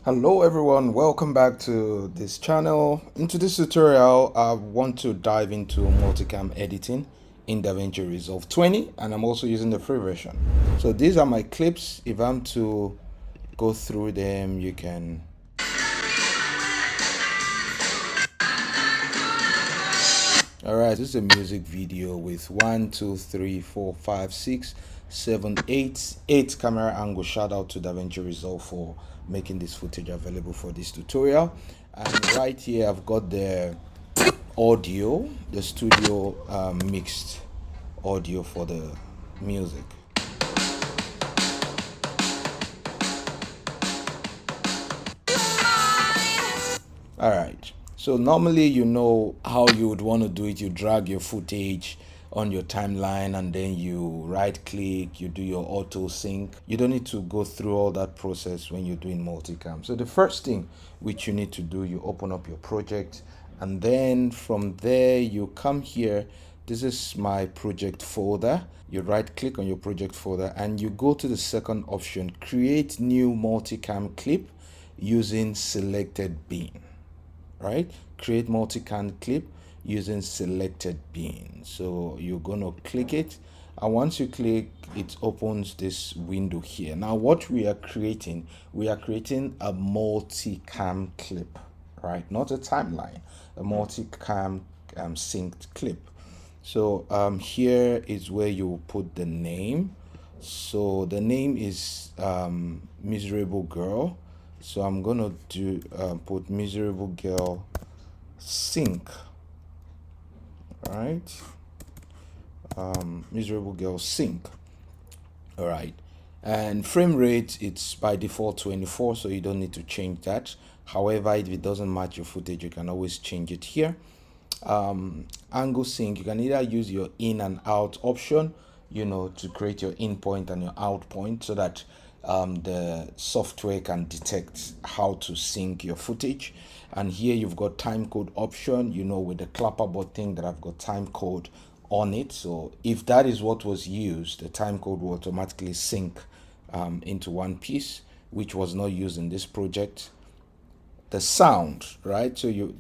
Hello everyone, welcome back to this channel. Into this tutorial, I want to dive into multicam editing in DaVinci Resolve 20, and I'm also using the free version. So these are my clips. If I'm to go through them, you can. Alright, this is a music video with 1, 2, 3, 4, 5, 6, 7, 8 camera angles. Shout out to DaVinci Resolve for making this footage available for this tutorial. And right here I've got the audio, the studio mixed audio for the music. All right. So normally, you know how you would want to do it. You drag your footage on your timeline and then you right click, you do your auto sync. You don't need to go through all that process when you're doing multicam. So the first thing which you need to do, you open up your project, and then from there you come here. This is my project folder. You right click on your project folder and you go to the second option, create new multicam clip using selected bin. Right, create multicam clip using selected bin. So you're going to click it, and once you click, it opens this window here. Now what we are creating a multicam clip, right? Not a timeline, a multicam synced clip. So here is where you put the name. So the name is miserable girl. So I'm gonna do put miserable girl sync. All right, miserable girl sync. All right, and frame rate, it's by default 24, so you don't need to change that. However, if it doesn't match your footage, you can always change it here. Angle sync, you can either use your in and out option, to create your in point and your out point, so that the software can detect how to sync your footage. And here you've got time code option, with the clapperboard thing that I've got time code on it. So if that is what was used, the time code will automatically sync into one piece, which was not used in this project. The sound, right? So you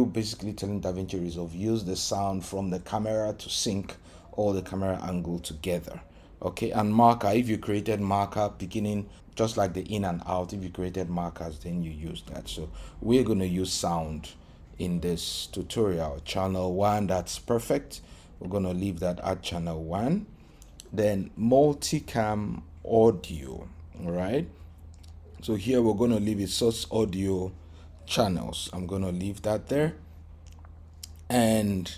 basically telling DaVinci Resolve, use the sound from the camera to sync all the camera angle together. Okay, and marker, if you created marker beginning, just like the in and out, if you created markers, then you use that. So we're going to use sound in this tutorial. Channel 1, that's perfect. We're going to leave that at channel 1. Then multicam audio, all right? So here we're going to leave it source audio channels. I'm going to leave that there. And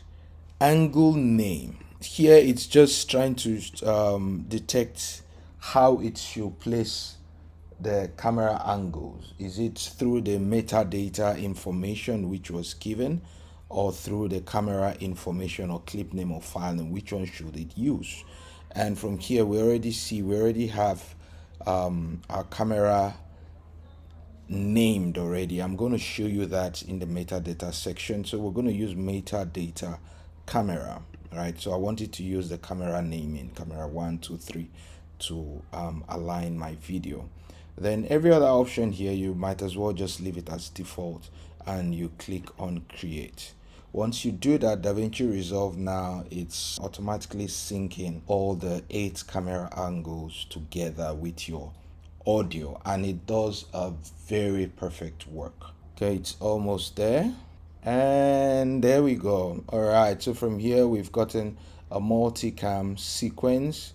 angle name. Here it's just trying to detect how it should place the camera angles. Is it through the metadata information which was given, or through the camera information or clip name or file name? Which one should it use? And from here we already have our camera named already. I'm going to show you that in the metadata section. So we're going to use metadata camera, right? So I wanted to use the camera naming, camera 1, 2, 3, to align my video. Then every other option here, you might as well just leave it as default and you click on create. Once you do that, DaVinci Resolve now, it's automatically syncing all the 8 camera angles together with your audio, and it does a very perfect work. Okay, it's almost there, and there we go. All right, so from here we've gotten a multicam sequence,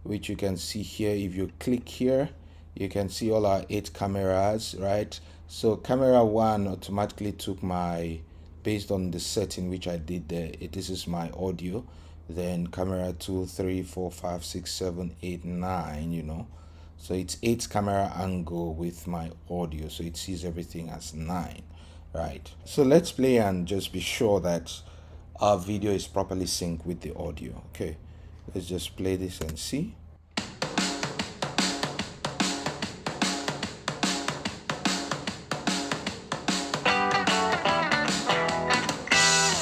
which you can see here. If you click here, you can see all our 8 cameras, right? So camera 1 automatically took my, based on the setting which I did there, this is my audio. Then camera 2, 3, 4, 5, 6, 7, 8, 9, so it's 8 camera angle with my audio, so it sees everything as 9, right? So let's play and just be sure that our video is properly synced with the audio. Okay, let's just play this and see.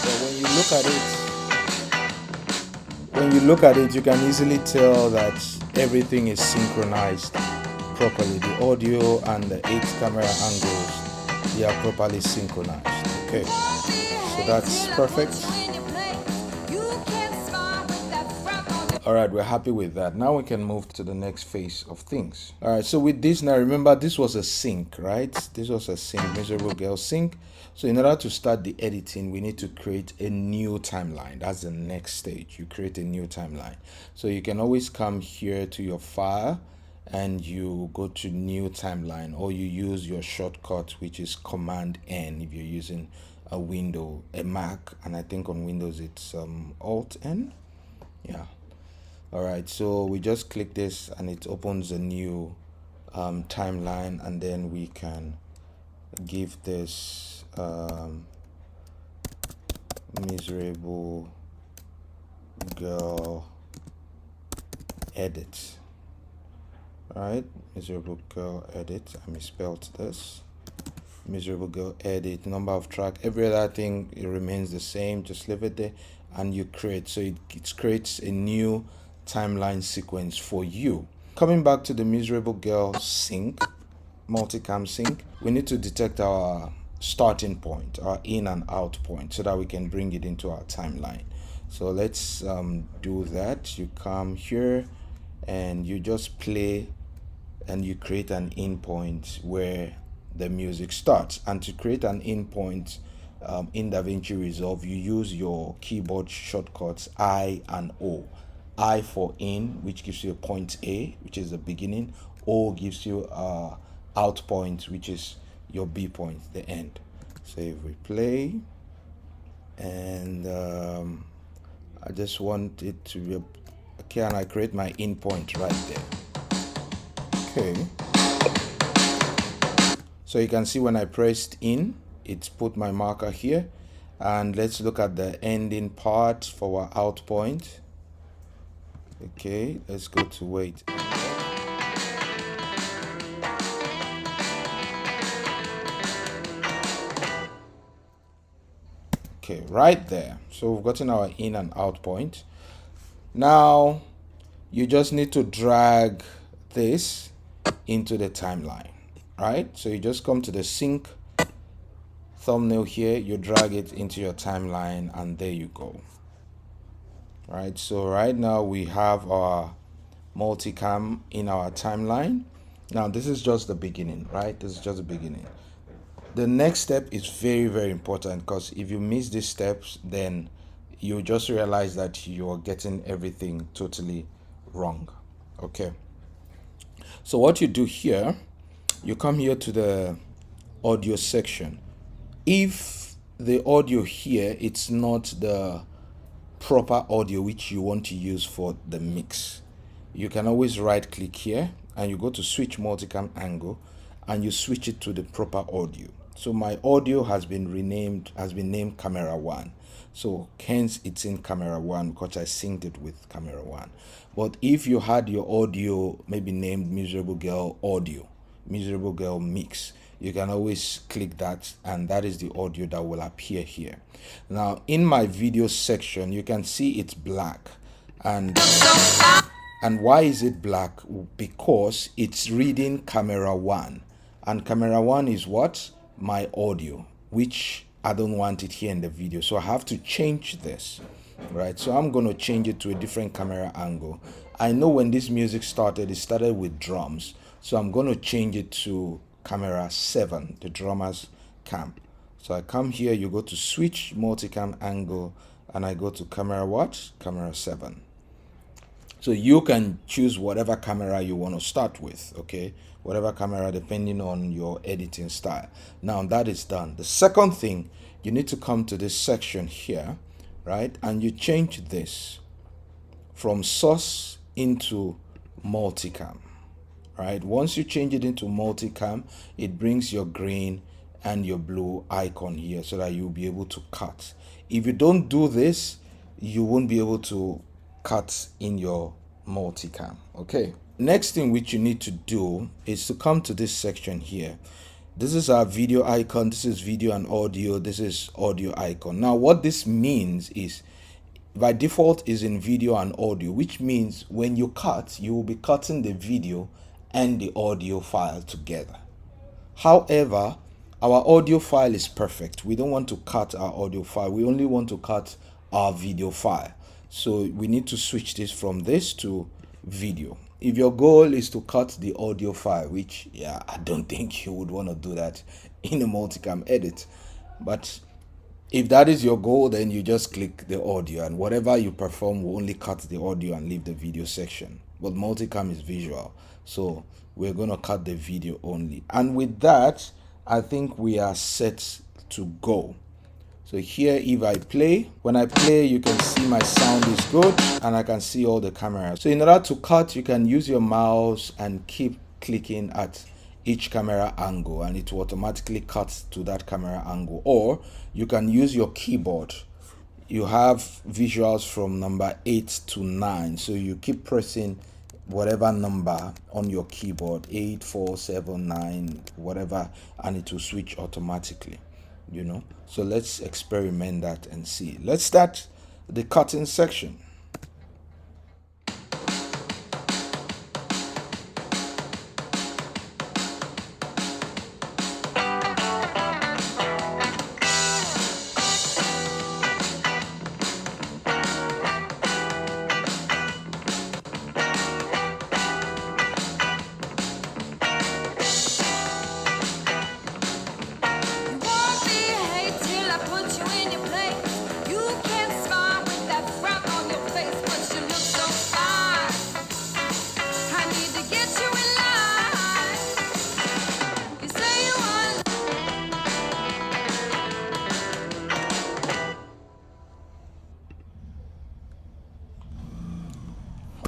So when you look at it, you can easily tell that everything is synchronized properly. The audio and the 8 camera angles, they are properly synchronized. Okay, so that's perfect. All right, we're happy with that. Now we can move to the next phase of things. All right, so with this, now remember this was a sync, right? This was a sync, Miserable Girl sync. So in order to start the editing, we need to create a new timeline. That's the next stage. You create a new timeline. So you can always come here to your file and you go to new timeline, or you use your shortcut, which is Command N if you're using a window, a Mac, and I think on Windows it's Alt N. Yeah. All right, so we just click this and it opens a new timeline, and then we can give this Miserable Girl edit. All right, Miserable Girl edit. I misspelled this. Miserable Girl edit, number of track, every other thing, it remains the same. Just leave it there and you create. So it creates a new timeline sequence for you. Coming back to the Miserable Girl sync, Multicam sync, we need to detect our starting point, our in and out point, so that we can bring it into our timeline. So let's do that. You come here and you just play and you create an in point where the music starts. And to create an in point in DaVinci Resolve, you use your keyboard shortcuts I and O. I for in, which gives you a point A, which is the beginning. O gives you out point, which is your B point, the end. So if we play, and I just want it to be okay, and I create my in point right there. Okay. So you can see when I pressed in, it's put my marker here. And let's look at the ending part for our out point. Okay, let's go to wait. Okay, right there. So we've gotten our in and out point. Now you just need to drag this into the timeline, right? So you just come to the sync thumbnail here, you drag it into your timeline, and there you go. Right, so right now we have our multicam in our timeline. Now this is just the beginning, right? This is just the beginning. The next step is very, very important, because if you miss these steps, then you just realize that you're getting everything totally wrong. Okay, so what you do here, you come here to the audio section. If the audio here, it's not the proper audio which you want to use for the mix, you can always right click here and you go to switch multicam angle and you switch it to the proper audio. So my audio has been named camera 1, so hence it's in camera 1 because I synced it with camera 1. But if you had your audio maybe named Miserable Girl audio, Miserable Girl mix, you can always click that, and that is the audio that will appear here. Now in my video section, you can see it's black, and why is it black? Because it's reading camera 1, and camera 1 is what? My audio, which I don't want it here in the video, so I have to change this, right? So I'm going to change it to a different camera angle. I know when this music started, it started with drums, so I'm going to change it to camera 7, the drummer's cam. So I come here, you go to switch multicam angle, and I go to camera what? Camera 7. So you can choose whatever camera you want to start with, okay? Whatever camera, depending on your editing style. Now that is done. The second thing, you need to come to this section here, right? And you change this from source into multicam. Right, once you change it into multicam, it brings your green and your blue icon here so that you'll be able to cut. If you don't do this, you won't be able to cut in your multicam. Okay, next thing which you need to do is to come to this section here. This is our video icon, this is video and audio, this is audio icon. Now what this means is, by default is in video and audio, which means when you cut, you will be cutting the video and the audio file together. However, our audio file is perfect. We don't want to cut our audio file. We only want to cut our video file. So we need to switch this from this to video. If your goal is to cut the audio file, which, yeah, I don't think you would want to do that in a multicam edit. But if that is your goal, then you just click the audio, and whatever you perform will only cut the audio and leave the video section. But multicam is visual, so we're going to cut the video only. And with that, I think we are set to go. So here, if I play, when I play, you can see my sound is good and I can see all the cameras. So in order to cut, you can use your mouse and keep clicking at each camera angle and it will automatically cut to that camera angle. Or you can use your keyboard. You have visuals from number 8 to 9. So you keep pressing whatever number on your keyboard, 8, 4, 7, 9, whatever, and it will switch automatically. So let's experiment that and see. Let's start the cutting section.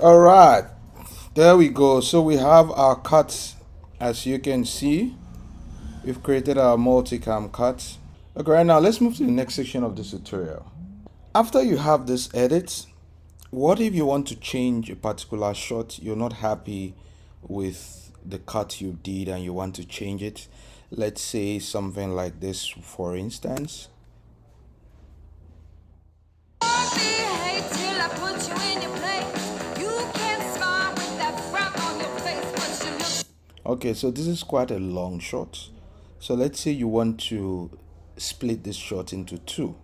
All right, there we go. So we have our cut. As you can see, we've created our multicam cut. Okay, right now let's move to the next section of this tutorial. After you have this edit, what if you want to change a particular shot? You're not happy with the cut you did and you want to change it. Let's say something like this, for instance. Okay, so this is quite a long shot. So let's say you want to split this shot into two,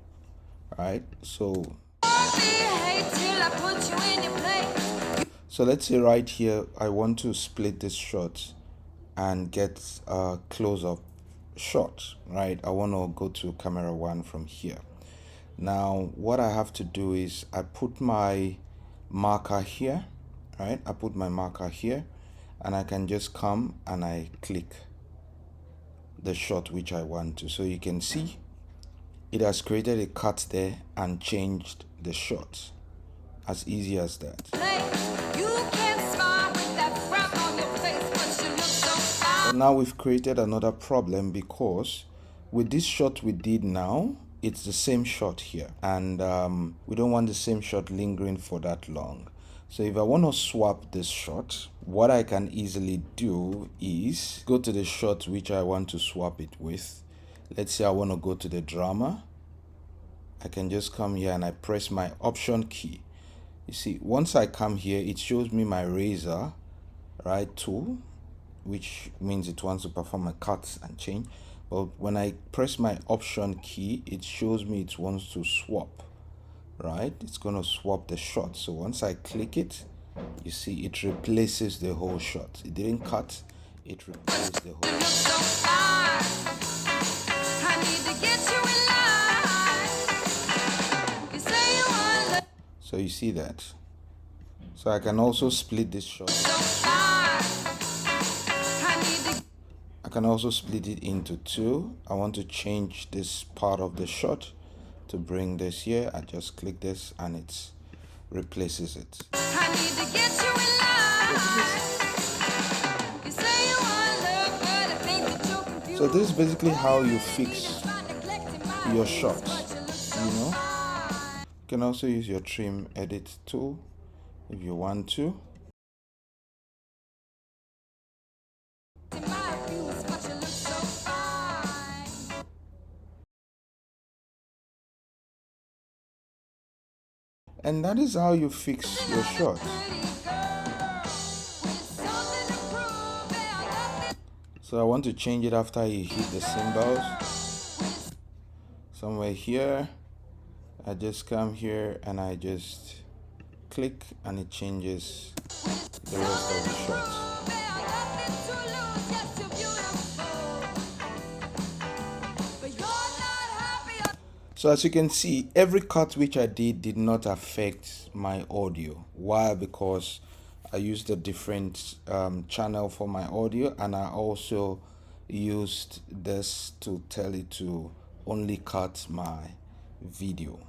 right? So let's say right here, I want to split this shot and get a close-up shot, right? I want to go to camera 1 from here. Now, what I have to do is I put my marker here, right? I put my marker here and I can just come and I click the shot which I want to. So you can see it has created a cut there and changed the shot. As easy as that. But now we've created another problem because with this shot we did now, it's the same shot here, and we don't want the same shot lingering for that long. So if I want to swap this shot, what I can easily do is go to the shot which I want to swap it with. Let's say I want to go to the drama. I can just come here and I press my option key. You see, once I come here, it shows me my razor, right, tool, which means it wants to perform a cut and change. But when I press my option key, it shows me it wants to swap, right? It's going to swap the shot. So once I click it, you see it replaces the whole shot. It didn't cut, it replaced the whole shot. So you see that. So I can also split this shot. I can also split it into two. I want to change this part of the shot to bring this here. I just click this and it replaces it. So this is basically how you fix your shots, You can also use your trim edit tool if you want to. And that is how you fix your shot. So I want to change it after you hit the symbols. Somewhere here, I just come here and I just click and it changes the rest of the shots. So as you can see, every cut which I did not affect my audio. Why? Because I used a different channel for my audio, and I also used this to tell it to only cut my video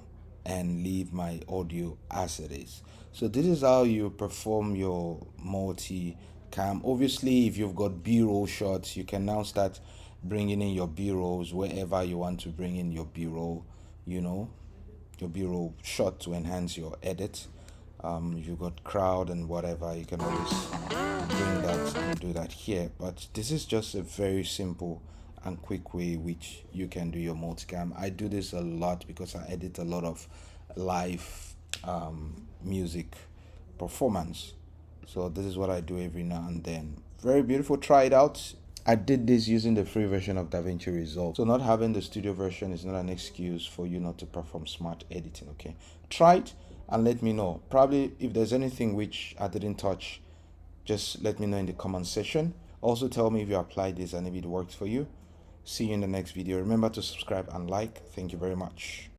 and leave my audio as it is. So this is how you perform your multi-cam. Obviously, if you've got B-roll shots, you can now start bringing in your B-rolls wherever you want to bring in your B-roll, you know, your B-roll shot to enhance your edit. If you've got crowd and whatever, you can always bring that and do that here. But this is just a very simple and quick way which you can do your multicam. I do this a lot because I edit a lot of live music performance. So this is what I do every now and then. Very beautiful. Try it out. I did this using the free version of DaVinci Resolve. So not having the studio version is not an excuse for you not to perform smart editing, okay? Try it and let me know. Probably if there's anything which I didn't touch, just let me know in the comment section. Also tell me if you applied this and if it works for you. See you in the next video. Remember to subscribe and like. Thank you very much.